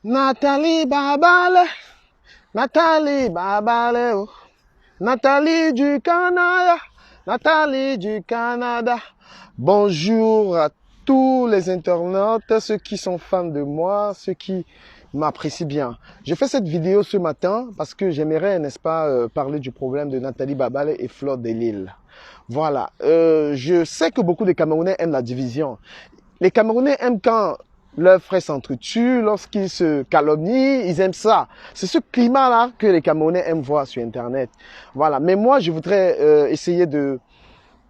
Nathalie Babale, Nathalie Babale, oh. Nathalie du Canada, Nathalie du Canada. Bonjour à tous les internautes, ceux qui sont fans de moi, ceux qui m'apprécient bien. Je fais cette vidéo ce matin parce que j'aimerais, n'est-ce pas, parler du problème de Nathalie Babale et Fleur de Lille. Voilà, je sais que beaucoup de Camerounais aiment la division. Les Camerounais aiment quand leurs frères s'entretuent, lorsqu'ils se calomnient, ils aiment ça. C'est ce climat-là que les Camerounais aiment voir sur Internet. Voilà, mais moi, je voudrais essayer de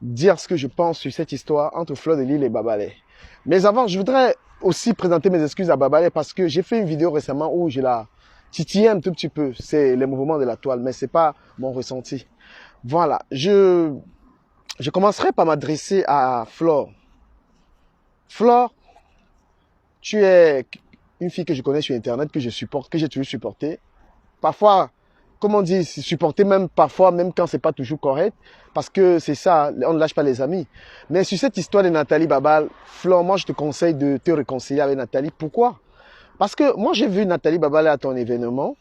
dire ce que je pense sur cette histoire entre Fleur de Lille et Babale. Mais avant, je voudrais aussi présenter mes excuses à Babale parce que j'ai fait une vidéo récemment où je la titillais un tout petit peu. C'est les mouvements de la toile, mais c'est pas mon ressenti. Voilà, je commencerai par m'adresser à Flore. Flore, tu es une fille que je connais sur Internet, que je supporte, que j'ai toujours supporté. Parfois, comme on dit, supporter même parfois, même quand c'est pas toujours correct, parce que c'est ça, on ne lâche pas les amis. Mais sur cette histoire de Nathalie Babale, Flore, moi je te conseille de te réconcilier avec Nathalie. Pourquoi? Parce que moi j'ai vu Nathalie Babale à ton événement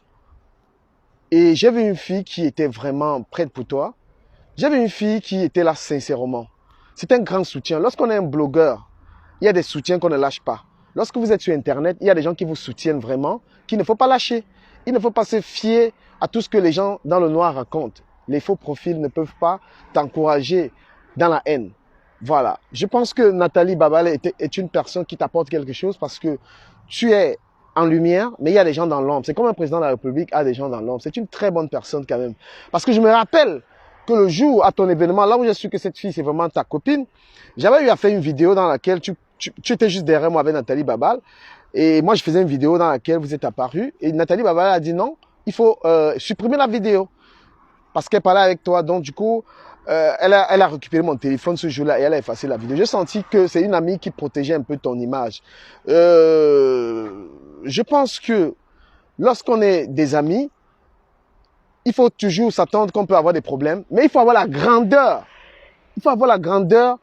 et j'ai vu une fille qui était vraiment prête pour toi. J'ai vu une fille qui était là sincèrement. C'est un grand soutien. Lorsqu'on est un blogueur, il y a des soutiens qu'on ne lâche pas. Lorsque vous êtes sur Internet, il y a des gens qui vous soutiennent vraiment, qu'il ne faut pas lâcher. Il ne faut pas se fier à tout ce que les gens dans le noir racontent. Les faux profils ne peuvent pas t'encourager dans la haine. Voilà. Je pense que Nathalie Babale est une personne qui t'apporte quelque chose parce que tu es en lumière, mais il y a des gens dans l'ombre. C'est comme un président de la République a des gens dans l'ombre. C'est une très bonne personne quand même. Parce que je me rappelle que le jour à ton événement, là où j'ai su que cette fille c'est vraiment ta copine, j'avais eu à faire une vidéo dans laquelle tu étais juste derrière moi avec Nathalie Babale. Et moi, je faisais une vidéo dans laquelle vous êtes apparu. Et Nathalie Babale a dit non, il faut supprimer la vidéo. Parce qu'elle parlait avec toi. Donc, du coup, elle a récupéré mon téléphone ce jour-là et elle a effacé la vidéo. J'ai senti que c'est une amie qui protégeait un peu ton image. Je pense que lorsqu'on est des amis, il faut toujours s'attendre qu'on peut avoir des problèmes. Mais il faut avoir la grandeur. Il faut avoir la grandeur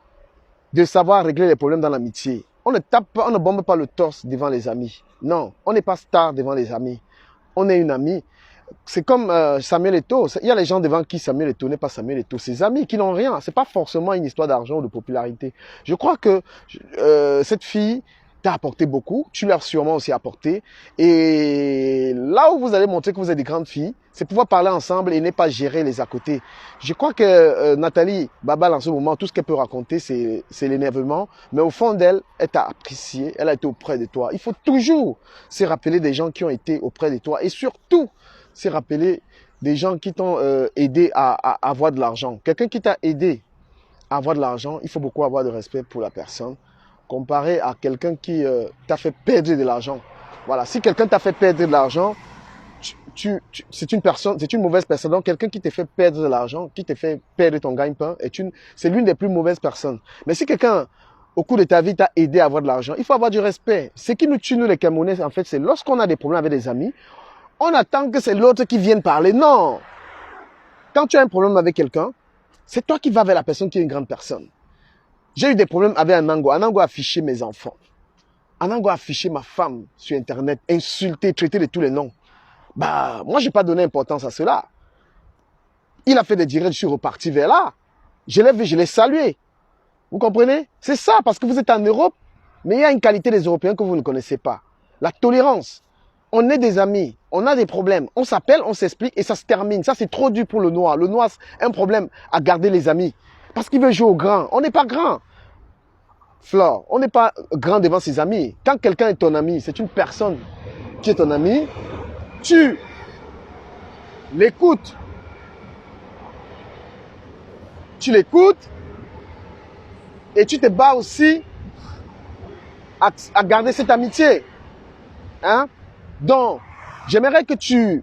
de savoir régler les problèmes dans l'amitié. On ne tape pas, on ne bombe pas le torse devant les amis. Non, on n'est pas star devant les amis. On est une amie. C'est comme Samuel Eto'o. Il y a les gens devant qui Samuel Eto'o n'est pas Samuel Eto'o. Ses amis qui n'ont rien. C'est pas forcément une histoire d'argent ou de popularité. Je crois que cette fille t'a apporté beaucoup. Tu l'as sûrement aussi apporté. Et là où vous allez montrer que vous êtes des grandes filles, c'est pouvoir parler ensemble et ne pas gérer les à côté. Je crois que Nathalie Babale, en ce moment, tout ce qu'elle peut raconter, c'est l'énervement. Mais au fond d'elle, elle t'a apprécié. Elle a été auprès de toi. Il faut toujours se rappeler des gens qui ont été auprès de toi. Et surtout, se rappeler des gens qui t'ont aidé à avoir de l'argent. Quelqu'un qui t'a aidé à avoir de l'argent, il faut beaucoup avoir de respect pour la personne. Comparé à quelqu'un qui t'a fait perdre de l'argent. Voilà, si quelqu'un t'a fait perdre de l'argent, c'est une mauvaise personne. Donc quelqu'un qui t'a fait perdre de l'argent, qui t'a fait perdre ton gagne-pain, c'est l'une des plus mauvaises personnes. Mais si quelqu'un, au cours de ta vie, t'a aidé à avoir de l'argent, il faut avoir du respect. Ce qui nous tue, nous les Camerounais, en fait, c'est lorsqu'on a des problèmes avec des amis, on attend que c'est l'autre qui vienne parler. Non! Quand tu as un problème avec quelqu'un, c'est toi qui vas vers la personne qui est une grande personne. J'ai eu des problèmes avec Anango. Anango a affiché mes enfants. Anango a affiché ma femme sur Internet, insulté, traité de tous les noms. Bah, moi, je n'ai pas donné importance à cela. Il a fait des directs, je suis reparti vers là. Je l'ai vu, je l'ai salué. Vous comprenez? C'est ça, parce que vous êtes en Europe, mais il y a une qualité des Européens que vous ne connaissez pas. La tolérance. On est des amis, on a des problèmes. On s'appelle, on s'explique et ça se termine. Ça, c'est trop dur pour le noir. Le noir, c'est un problème à garder les amis. Parce qu'il veut jouer au grand. On n'est pas grand. Flore, on n'est pas grand devant ses amis. Quand quelqu'un est ton ami, c'est une personne qui est ton ami, tu l'écoutes. Tu l'écoutes et tu te bats aussi à garder cette amitié. Hein? Donc, j'aimerais que tu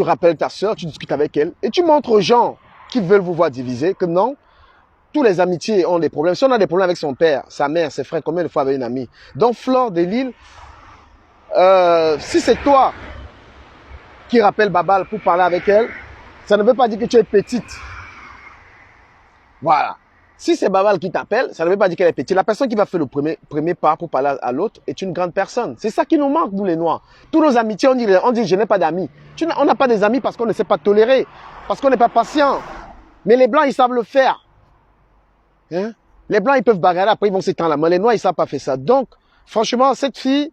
rappelles ta soeur, tu discutes avec elle et tu montres aux gens qui veulent vous voir diviser que non, tous les amitiés ont des problèmes. Si on a des problèmes avec son père, sa mère, ses frères, combien de fois avec une amie? Donc, Fleur de Lille, si c'est toi qui rappelle Babale pour parler avec elle, ça ne veut pas dire que tu es petite. Voilà. Si c'est Babal qui t'appelle, ça ne veut pas dire qu'elle est petite. La personne qui va faire le premier pas pour parler à l'autre est une grande personne. C'est ça qui nous manque, nous les Noirs. Tous nos amitiés, on dit je n'ai pas d'amis. On n'a pas des amis parce qu'on ne sait pas tolérer, parce qu'on n'est pas patient. Mais les Blancs, ils savent le faire. Hein? Les Blancs, ils peuvent bagarrer, après ils vont s'étendre la main. Les Noirs, ils ne savent pas faire ça. Donc, franchement, cette fille,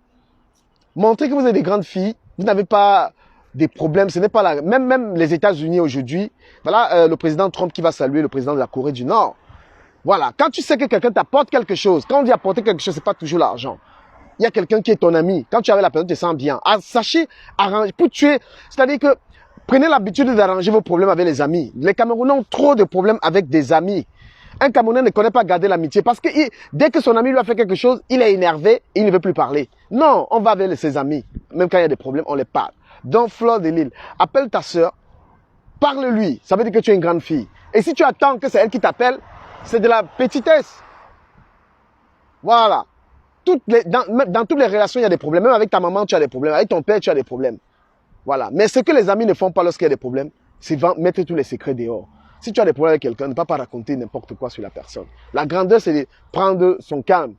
montrez que vous êtes des grandes filles. Vous n'avez pas des problèmes. Ce n'est pas la... Même les États-Unis aujourd'hui, voilà le président Trump qui va saluer le président de la Corée du Nord. Voilà, quand tu sais que quelqu'un t'apporte quelque chose, quand on dit apporter quelque chose, c'est pas toujours l'argent. Il y a quelqu'un qui est ton ami. Quand tu es avec la personne, tu te sens bien. Ah, sachez arranger, pour tuer, c'est-à-dire que prenez l'habitude d'arranger vos problèmes avec les amis. Les Camerounais ont trop de problèmes avec des amis. Un Camerounais ne connaît pas garder l'amitié parce que dès que son ami lui a fait quelque chose, il est énervé, il ne veut plus parler. Non, on va avec ses amis. Même quand il y a des problèmes, on les parle. Donc, Fleur de Lille, appelle ta sœur, parle-lui. Ça veut dire que tu es une grande fille. Et si tu attends que c'est elle qui t'appelle, c'est de la petitesse. Voilà. Dans toutes les relations, il y a des problèmes. Même avec ta maman, tu as des problèmes. Avec ton père, tu as des problèmes. Voilà. Mais ce que les amis ne font pas lorsqu'il y a des problèmes, c'est mettre tous les secrets dehors. Si tu as des problèmes avec quelqu'un, ne pas raconter n'importe quoi sur la personne. La grandeur, c'est de prendre son calme.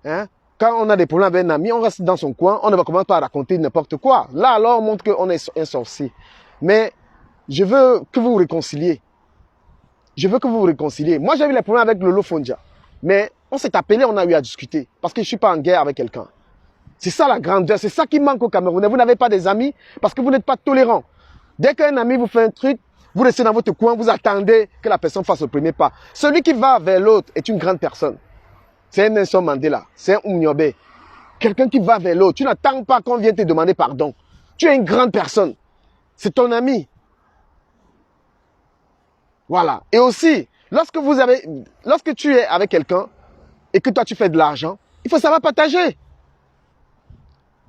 Hein? Quand on a des problèmes avec un ami, on reste dans son coin, on ne va commencer pas à raconter n'importe quoi. Là, alors, on montre qu'on est un sorcier. Mais je veux que vous vous réconciliez. Je veux que vous vous réconciliez. Moi, j'ai eu les problèmes avec Lolo Fondia. Mais on s'est appelé, on a eu à discuter. Parce que je ne suis pas en guerre avec quelqu'un. C'est ça la grandeur. C'est ça qui manque au Cameroun. Vous n'avez pas des amis parce que vous n'êtes pas tolérant. Dès qu'un ami vous fait un truc, vous restez dans votre coin, vous attendez que la personne fasse le premier pas. Celui qui va vers l'autre est une grande personne. C'est un Nelson Mandela. C'est un Oumniobé. Quelqu'un qui va vers l'autre. Tu n'attends pas qu'on vienne te demander pardon. Tu es une grande personne. C'est ton ami. Voilà. Et aussi, lorsque tu es avec quelqu'un et que toi tu fais de l'argent, il faut savoir partager.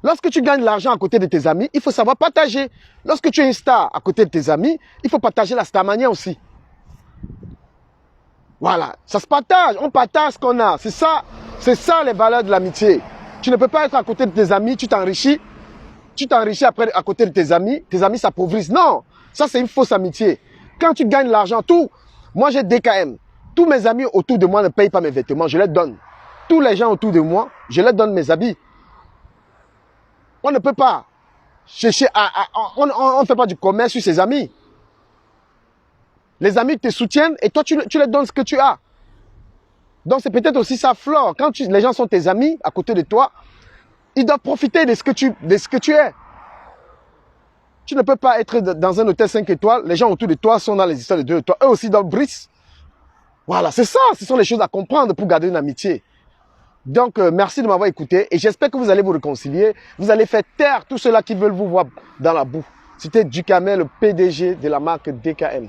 Lorsque tu gagnes de l'argent à côté de tes amis, il faut savoir partager. Lorsque tu es une star à côté de tes amis, il faut partager la starmania aussi. Voilà. Ça se partage. On partage ce qu'on a. C'est ça les valeurs de l'amitié. Tu ne peux pas être à côté de tes amis, tu t'enrichis. Tu t'enrichis après à côté de tes amis s'appauvrissent. Non. Ça, c'est une fausse amitié. Quand tu gagnes l'argent, moi j'ai DKM. Tous mes amis autour de moi ne payent pas mes vêtements, je les donne. Tous les gens autour de moi, je leur donne mes habits. On ne peut pas chercher on ne fait pas du commerce sur ses amis. Les amis te soutiennent et toi tu leur donnes ce que tu as. Donc c'est peut-être aussi ça, Flore. Quand les gens sont tes amis à côté de toi, ils doivent profiter de ce que tu es. Tu ne peux pas être dans un hôtel 5 étoiles, les gens autour de toi sont dans les histoires de 2 étoiles, eux aussi dans le brice. Voilà, c'est ça, ce sont les choses à comprendre pour garder une amitié. Donc, merci de m'avoir écouté et j'espère que vous allez vous réconcilier. Vous allez faire taire tous ceux-là qui veulent vous voir dans la boue. C'était Ducamel, le PDG de la marque DKM.